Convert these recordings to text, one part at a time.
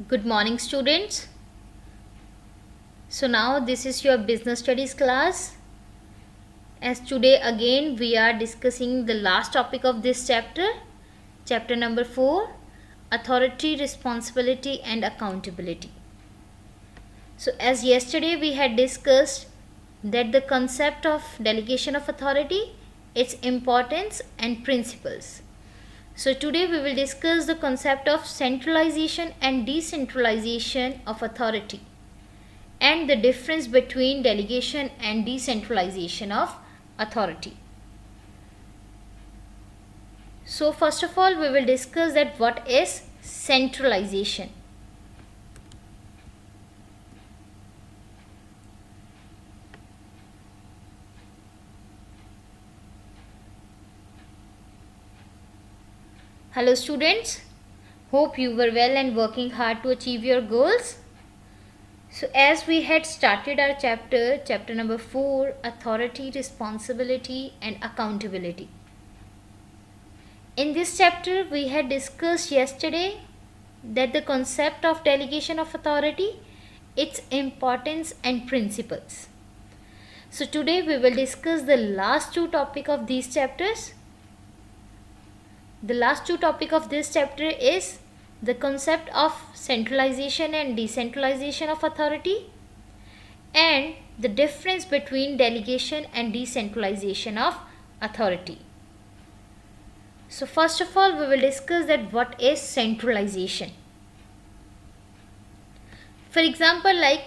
Good morning, students. So now this is your business studies class. As today again we are discussing the last topic of this chapter, chapter number 4, authority, responsibility and accountability. So as yesterday we had discussed that the concept of delegation of authority, its importance and principles. So today we will discuss the concept of centralization and decentralization of authority and the difference between delegation and decentralization of authority. So first of all we will discuss that what is centralization. Hello students, hope you were well and working hard to achieve your goals. So as we had started our chapter number 4, authority, responsibility and accountability. In this chapter we had discussed yesterday that the concept of delegation of authority, its importance and principles. So today we will discuss the last two topics of these chapters. The last two topics of this chapter is the concept of centralization and decentralization of authority and the difference between delegation and decentralization of authority. So first of all we will discuss that what is centralization. For example, like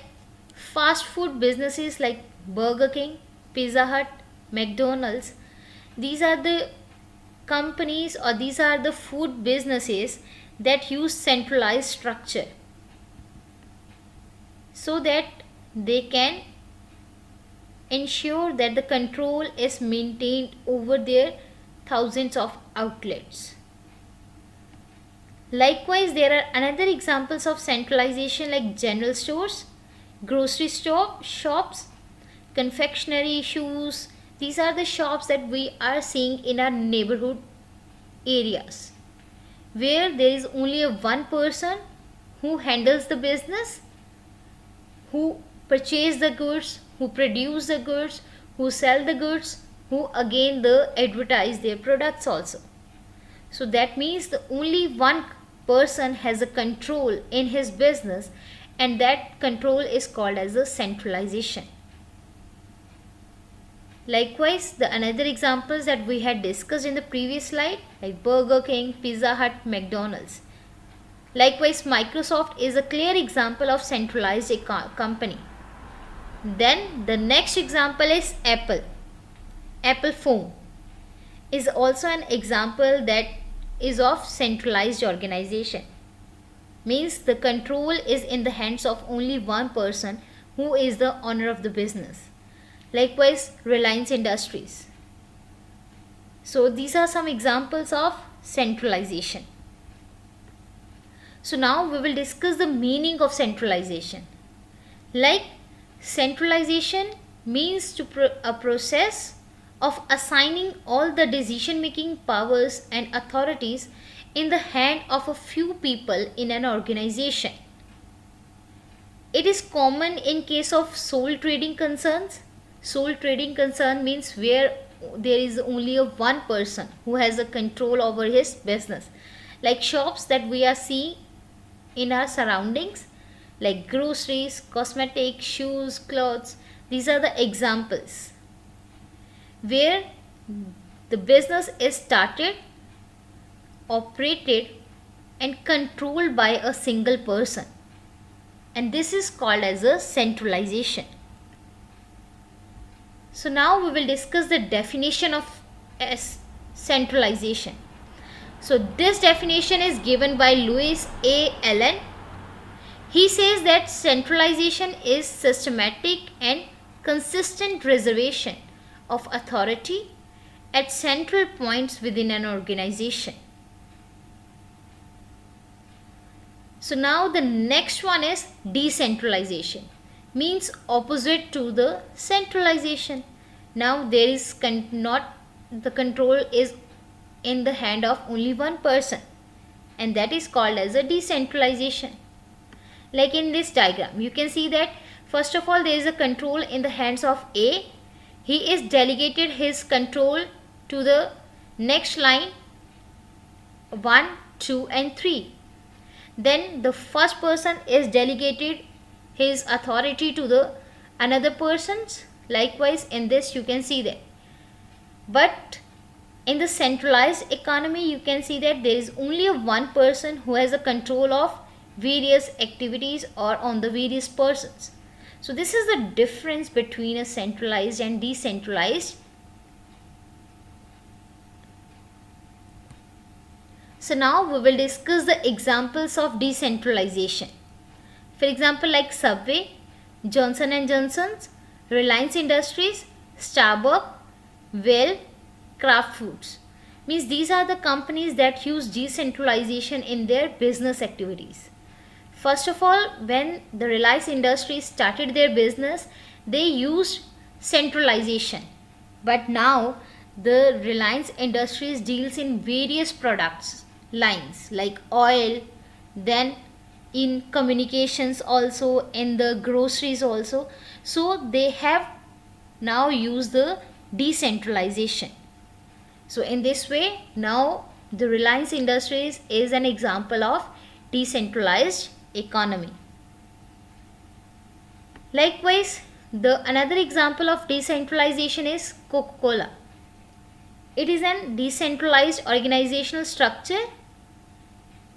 fast food businesses like Burger King, Pizza Hut, McDonald's, these are the companies or these are the food businesses that use centralized structure so that they can ensure that the control is maintained over their thousands of outlets. Likewise, there are another examples of centralization like general stores, grocery shops, confectionery, shoes. These are the shops that we are seeing in our neighborhood areas where there is only one person who handles the business, who purchase the goods, who produce the goods, who sell the goods, who again advertise their products also. So that means the only one person has a control in his business and that control is called as a centralization. Likewise, the another examples that we had discussed in the previous slide like Burger King, Pizza Hut, McDonald's. Likewise, Microsoft is a clear example of centralized company. Then the next example is Apple. Apple phone is also an example that is of centralized organization. Means the control is in the hands of only one person who is the owner of the business. Likewise, Reliance Industries. So these are some examples of centralization. So now we will discuss the meaning of centralization. Like centralization means a process of assigning all the decision making powers and authorities in the hand of a few people in an organization. It is common in case of sole trading concerns. Sole trading concern means where there is only one person who has a control over his business, like shops that we are seeing in our surroundings like groceries, cosmetics, shoes, clothes. These are the examples where the business is started, operated and controlled by a single person, and this is called as a centralization. So now we will discuss the definition of centralization. So this definition is given by Louis A. Allen. He says that centralization is systematic and consistent reservation of authority at central points within an organization. So now the next one is decentralization, means opposite to the centralization. Now there is not the control is in the hand of only one person, and that is called as a decentralization. Like in this diagram, you can see that first of all there is a control in the hands of A. He is delegated his control to the next line 1, 2 and 3. Then the first person is delegated his authority to the another persons. Likewise in this you can see that. But in the centralized economy, you can see that there is only one person who has a control of various activities or on the various persons. So this is the difference between a centralized and decentralized. So now we will discuss the examples of decentralization. For example, like Subway, Johnson and Johnson's, Reliance Industries, Starbucks, Well, Kraft Foods. Means these are the companies that use decentralization in their business activities. First of all, when the Reliance Industries started their business, they used centralization. But now the Reliance Industries deals in various products lines like oil, then in communications also, in the groceries also. So they have now used the decentralization. So in this way, now the Reliance Industries is an example of decentralized economy. Likewise, the another example of decentralization is Coca-Cola. It is a decentralized organizational structure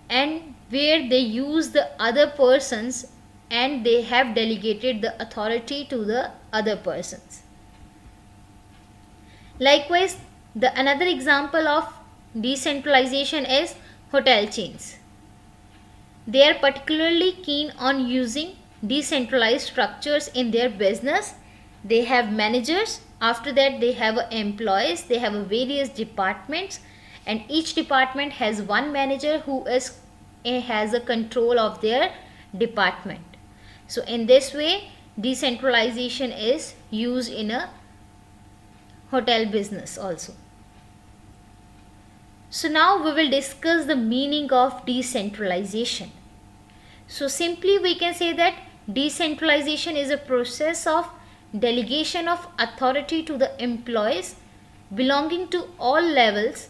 and where they use the other persons and they have delegated the authority to the other persons. Likewise, the another example of decentralization is hotel chains. They are particularly keen on using decentralized structures in their business. They have managers, after that they have employees, they have various departments, and each department has one manager who has a control of their department. So in this way, decentralization is used in a hotel business also. So now we will discuss the meaning of decentralization. So simply we can say that decentralization is a process of delegation of authority to the employees belonging to all levels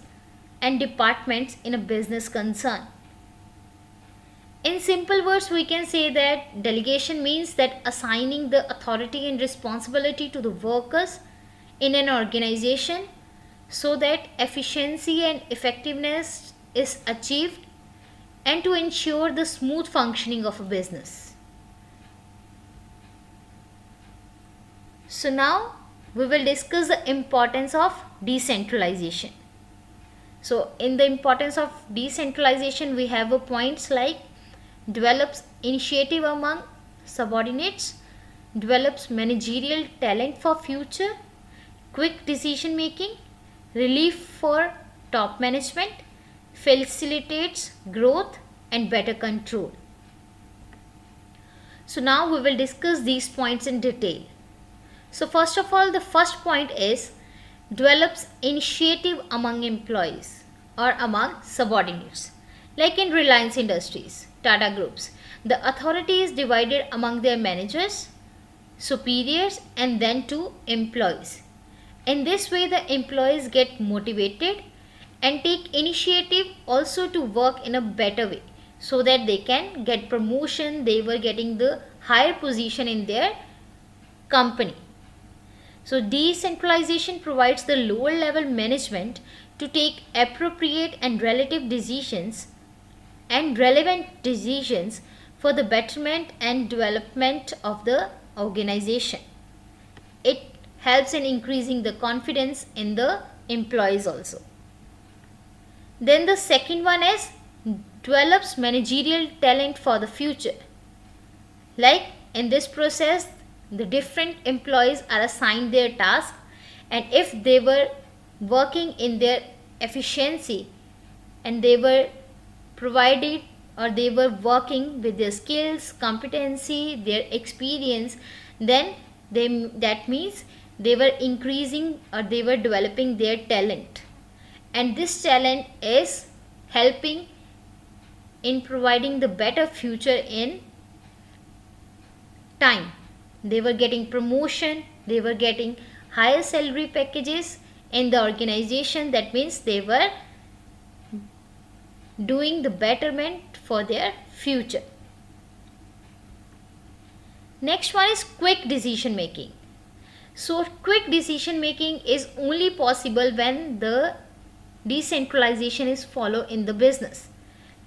and departments in a business concern. In simple words, we can say that delegation means that assigning the authority and responsibility to the workers in an organization so that efficiency and effectiveness is achieved and to ensure the smooth functioning of a business. So now we will discuss the importance of decentralization. So in the importance of decentralization, we have points like develops initiative among subordinates, develops managerial talent for future, quick decision making, relief for top management, facilitates growth and better control. So now we will discuss these points in detail. So first of all, the first point is develops initiative among employees or among subordinates. Like in Reliance Industries, Tata Groups, the authority is divided among their managers, superiors and then to employees. In this way, the employees get motivated and take initiative also to work in a better way so that they can get promotion, they were getting the higher position in their company. So decentralization provides the lower level management to take appropriate and relative decisions and relevant decisions for the betterment and development of the organization. It helps in increasing the confidence in the employees also. Then the second one is develops managerial talent for the future. Like in this process, the different employees are assigned their task, and if they were working in their efficiency and they were provided or they were working with their skills, competency, their experience, then that means they were increasing or they were developing their talent, and this talent is helping in providing the better future in time. They were getting promotion, they were getting higher salary packages in the organization. That means they were doing the betterment for their future. Next one is quick decision making. So quick decision making is only possible when the decentralization is followed in the business.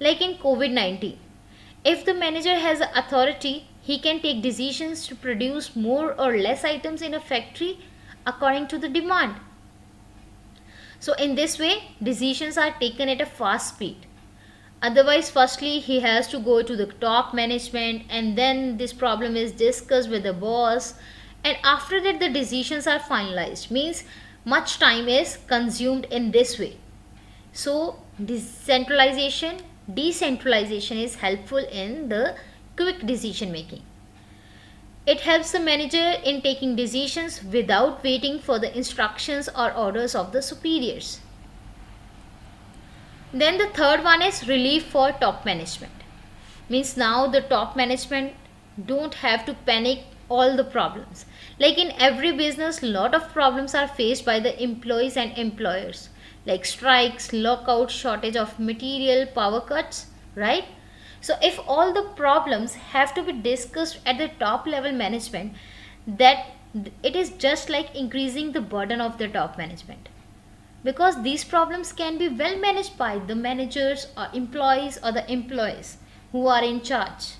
Like in COVID-19, if the manager has authority, he can take decisions to produce more or less items in a factory according to the demand. So in this way, decisions are taken at a fast speed. Otherwise, firstly, he has to go to the top management, and then this problem is discussed with the boss, and after that the decisions are finalized. Means much time is consumed in this way. So decentralization is helpful in the quick decision making. It helps the manager in taking decisions without waiting for the instructions or orders of the superiors. Then the third one is relief for top management. Means now the top management don't have to panic all the problems. Like in every business, lot of problems are faced by the employees and employers, like strikes, lockout, shortage of material, power cuts, right? So if all the problems have to be discussed at the top level management, that it is just like increasing the burden of the top management, because these problems can be well managed by the managers or employees or the employees who are in charge.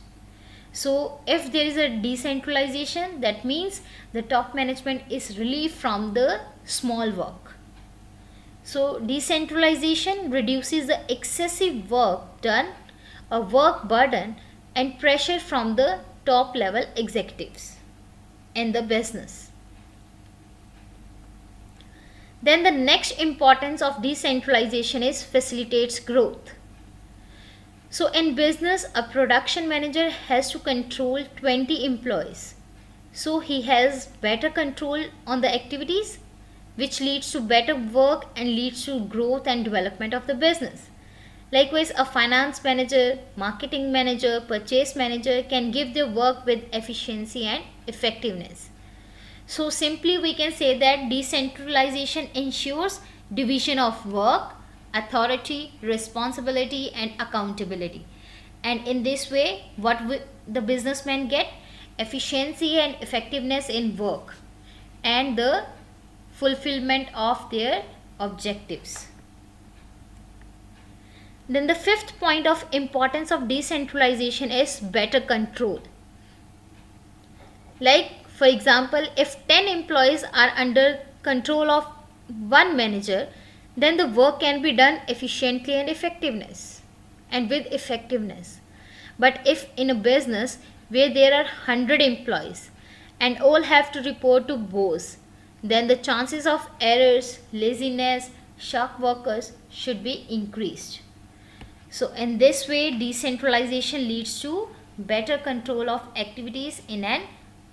So if there is a decentralization, that means the top management is relieved from the small work. So decentralization reduces the excessive work done, a work burden and pressure from the top level executives in the business. Then the next importance of decentralization is facilitates growth. So in business, a production manager has to control 20 employees. So he has better control on the activities, which leads to better work and leads to growth and development of the business. Likewise, a finance manager, marketing manager, purchase manager can give their work with efficiency and effectiveness. So simply we can say that decentralization ensures division of work, authority, responsibility and accountability. And in this way, what the businessmen get? Efficiency and effectiveness in work and the fulfillment of their objectives. Then the fifth point of importance of decentralization is better control. Like for example, if 10 employees are under control of one manager, then the work can be done efficiently and with effectiveness. But if in a business where there are 100 employees and all have to report to boss, then the chances of errors, laziness, shock workers should be increased. So in this way, decentralization leads to better control of activities in an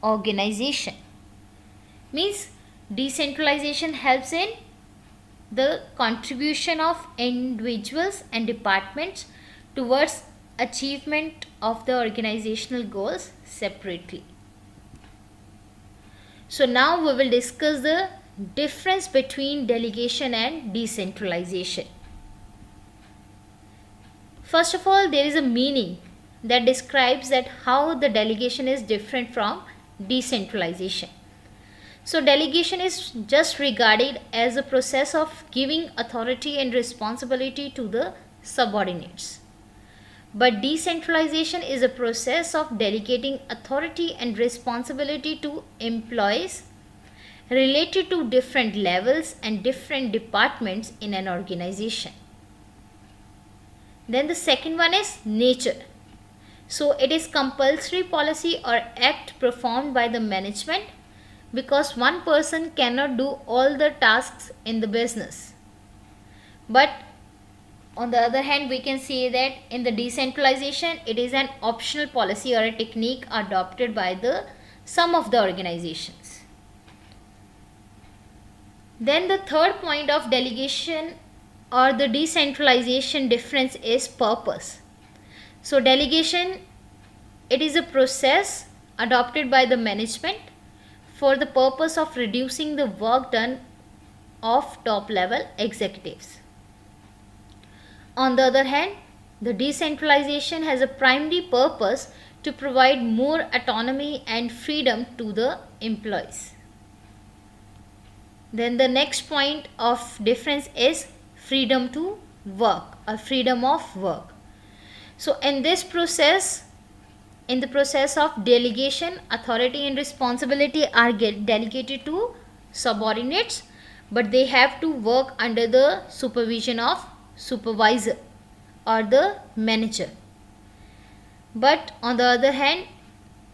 organization. Means decentralization helps in the contribution of individuals and departments towards achievement of the organizational goals separately. So now we will discuss the difference between delegation and decentralization. First of all, there is a meaning that describes that how the delegation is different from decentralization. So delegation is just regarded as a process of giving authority and responsibility to the subordinates. But decentralization is a process of delegating authority and responsibility to employees related to different levels and different departments in an organization. Then the second one is nature. So it is compulsory policy or act performed by the management, because one person cannot do all the tasks in the business. But on the other hand, we can say that in the decentralization, it is an optional policy or a technique adopted by some of the organizations. Then the third point of delegation or the decentralization difference is purpose. So delegation, it is a process adopted by the management for the purpose of reducing the work done of top level executives. On the other hand, the decentralization has a primary purpose to provide more autonomy and freedom to the employees. Then the next point of difference is freedom to work or freedom of work. So in the process of delegation, authority and responsibility are delegated to subordinates, but they have to work under the supervision of supervisor or the manager. But on the other hand,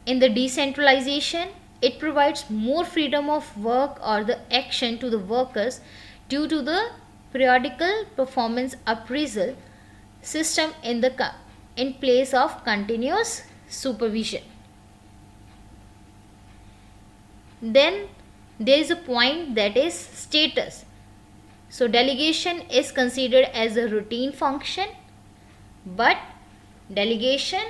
in the decentralization, it provides more freedom of work or the action to the workers due to the periodical performance appraisal system in place of continuous supervision. Then there is a point that is status. So delegation is considered as a routine function, but delegation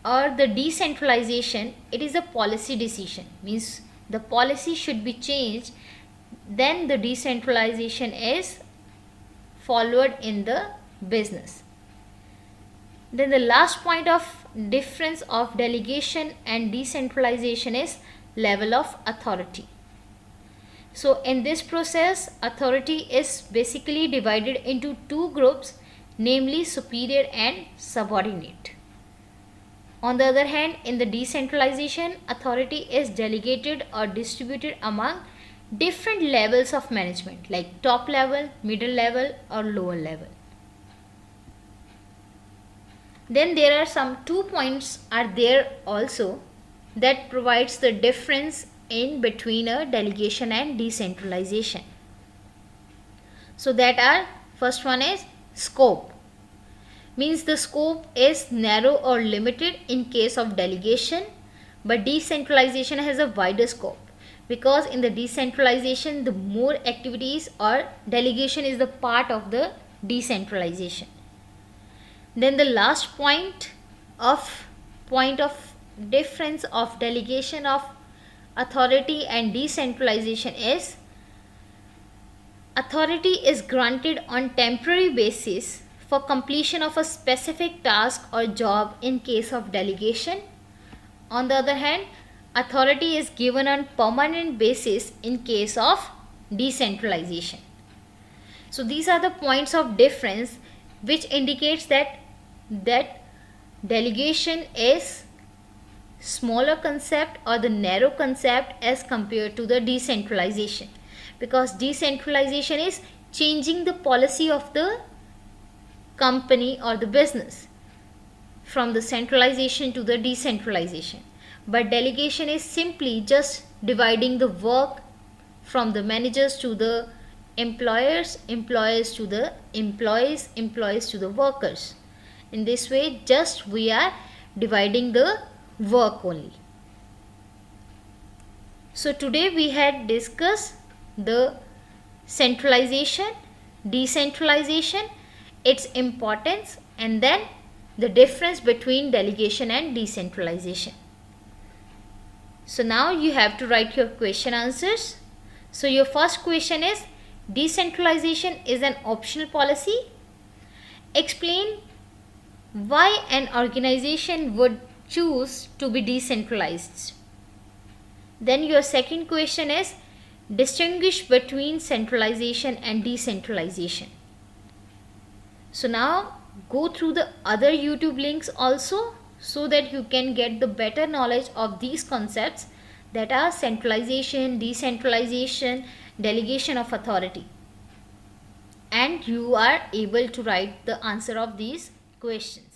or the decentralization, it is a policy decision, means the policy should be changed, then the decentralization is followed in the business. Then the last point of difference of delegation and decentralization is level of authority. So in this process, authority is basically divided into two groups, namely superior and subordinate. On the other hand, in the decentralization, authority is delegated or distributed among different levels of management, like top level, middle level or lower level. Then there are some 2 points are there also that provides the difference in between a delegation and decentralization. So that are, first one is scope. Means the scope is narrow or limited in case of delegation, but decentralization has a wider scope, because in the decentralization the more activities or delegation is the part of the decentralization. Then the last point of difference of delegation of authority and decentralization is authority is granted on temporary basis for completion of a specific task or job in case of delegation. On the other hand, authority is given on permanent basis in case of decentralization. So these are the points of difference which indicates that delegation is smaller concept or the narrow concept as compared to the decentralization, because decentralization is changing the policy of the company or the business from the centralization to the decentralization, but delegation is simply just dividing the work from the managers to the employers, employers to the employees, employees to the workers. In this way, just we are dividing the work only. So today we had discussed the centralization, decentralization, its importance, and then the difference between delegation and decentralization. So now you have to write your question answers. So your first question is, decentralization is an optional policy. Explain why an organization would choose to be decentralized. Then your second question is, distinguish between centralization and decentralization. So now go through the other YouTube links also, so that you can get the better knowledge of these concepts, that are centralization, decentralization, delegation of authority, and you are able to write the answer of these questions.